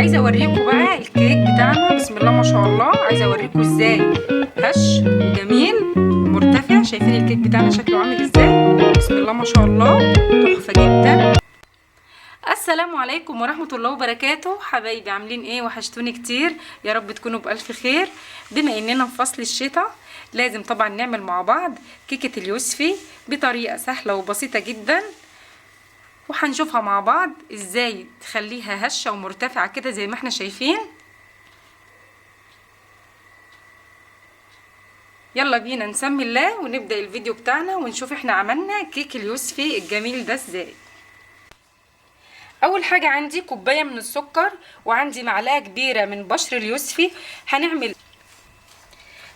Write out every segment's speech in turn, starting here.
عايزه اوريكم بقى الكيك بتاعنا. بسم الله ما شاء الله. عايزه اوريكم ازاي هش وجميل ومرتفع. شايفين الكيك بتاعنا شكله عامل ازاي؟ بسم الله ما شاء الله، تحفه جدا. السلام عليكم ورحمه الله وبركاته. حبايبي عاملين ايه؟ وحشتوني كتير، يا رب تكونوا بالف خير. بما اننا في فصل الشتاء لازم طبعا نعمل مع بعض كيكه اليوسفي بطريقه سهله وبسيطه جدا، وهنشوفها مع بعض ازاي تخليها هشه ومرتفعه كده زي ما احنا شايفين. يلا بينا نسمي الله ونبدا الفيديو بتاعنا ونشوف احنا عملنا كيك اليوسفي الجميل ده ازاي. اول حاجه عندي كوبايه من السكر، وعندي معلقه كبيره من بشر اليوسفي. هنعمل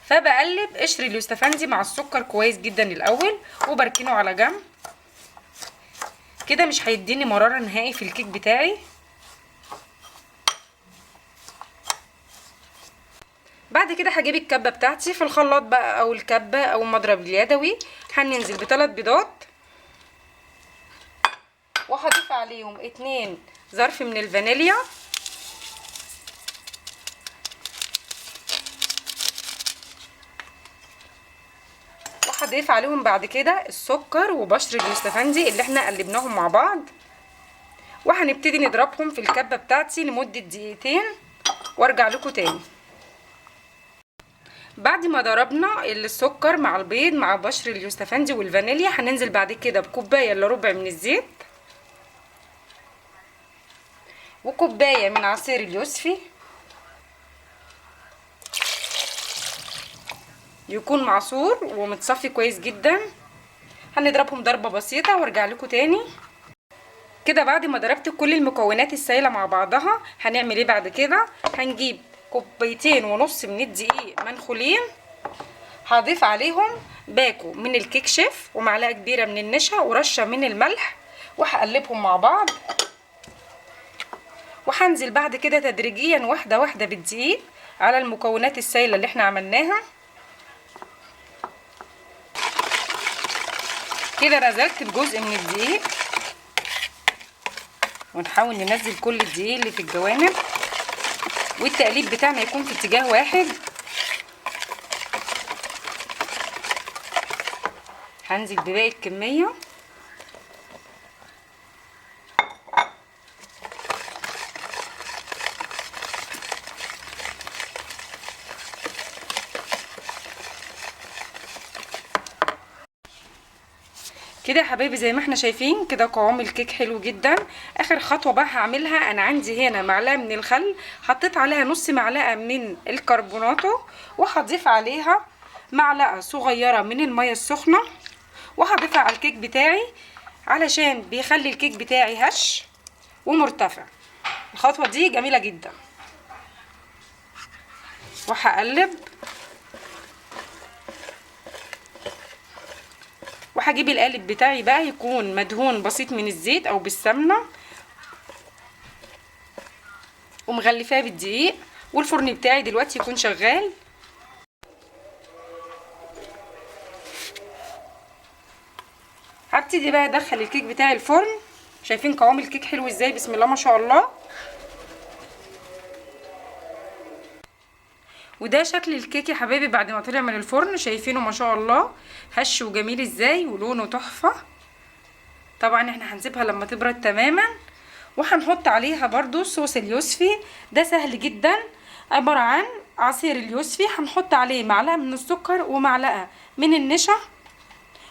فبقلب قشر اليوستفندي مع السكر كويس جدا الاول وبركنه على جنب كده، مش هيديني مراره نهائي في الكيك بتاعي. بعد كده هجيب الكبه بتاعتي في الخلاط بقى او الكبه او المضرب اليدوي. هننزل ب3 بيضات، وهضيف عليهم 2 ظرف من الفانيليا، وهضيف عليهم بعد كده السكر وبشر اليوستفندي اللي احنا قلبناهم مع بعض، وهنبتدي نضربهم في الكبه بتاعتي لمده دقيقتين وارجع لكم تاني. بعد ما ضربنا السكر مع البيض مع بشر اليوستفندي والفانيليا، هننزل بعد كده بكوبايه الا ربع من الزيت، وكوبايه من عصير اليوسفي يكون معصور ومتصفي كويس جدا. هنضربهم ضربه بسيطه وارجع لكم تاني. كده بعد ما ضربت كل المكونات السائله مع بعضها، هنعمل ايه بعد كده؟ هنجيب 2.5 كوب من الدقيق منخولين، هضيف عليهم باكو من الكيك شيف ومعلقه كبيره من النشا ورشه من الملح، وهقلبهم مع بعض. وهنزل بعد كده تدريجيا واحده واحده بالدقيق على المكونات السائله اللي احنا عملناها. كده نزلت بجزء من الدقيق، ونحاول ننزل كل الدقيق اللي في الجوانب، والتقليب بتاعنا يكون في اتجاه واحد. هنزل بباقي الكميه. كده يا حبايبي زي ما احنا شايفين كده قوام الكيك حلو جدا. اخر خطوه بقى هعملها، انا عندي هنا معلقه من الخل، حطيت عليها نص معلقه من الكربوناتو، وهضيف عليها معلقه صغيره من الميه السخنه، وهضيفها على الكيك بتاعي علشان بيخلي الكيك بتاعي هش ومرتفع. الخطوه دي جميله جدا. وهقلب، وهجيب القالب بتاعي بقى يكون مدهون بسيط من الزيت او بالسمنه، ومغلفاه بالدقيق، والفرن بتاعي دلوقتي يكون شغال. هبتدي بقى ادخل الكيك بتاعي الفرن. شايفين قوام الكيك حلو ازاي؟ بسم الله ما شاء الله. وده شكل الكيك يا حبايبي بعد ما طلع من الفرن. شايفينه ما شاء الله هش وجميل ازاي، ولونه تحفه. طبعا احنا هنسيبها لما تبرد تماما، وهنحط عليها برضو صوص اليوسفي. ده سهل جدا، عباره عن عصير اليوسفي، هنحط عليه معلقه من السكر ومعلقه من النشا،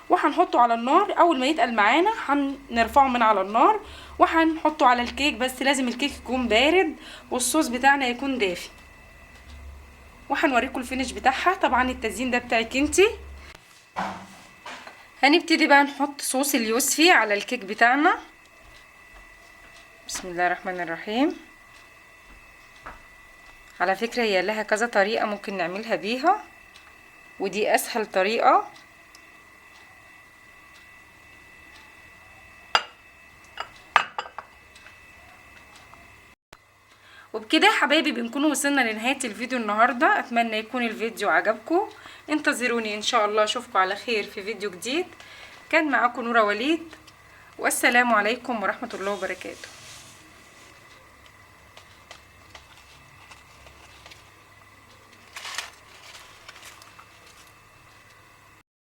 وهنحطه على النار. اول ما يتقل معانا هنرفعه من على النار وهنحطه على الكيك، بس لازم الكيك يكون بارد والصوص بتاعنا يكون دافي. وهنوريكم الفينش بتاعها. طبعا التزيين ده بتاعك انتي. هنبتدي بقى نحط صوص اليوسفي على الكيك بتاعنا. بسم الله الرحمن الرحيم. على فكرة هي لها كذا طريقة ممكن نعملها بيها، ودي اسهل طريقة. وبكده يا حبايبي بنكون وصلنا لنهاية الفيديو النهاردة. اتمنى يكون الفيديو عجبكم. انتظروني ان شاء الله اشوفكم على خير في فيديو جديد. كان معاكم نورة وليد، والسلام عليكم ورحمة الله وبركاته.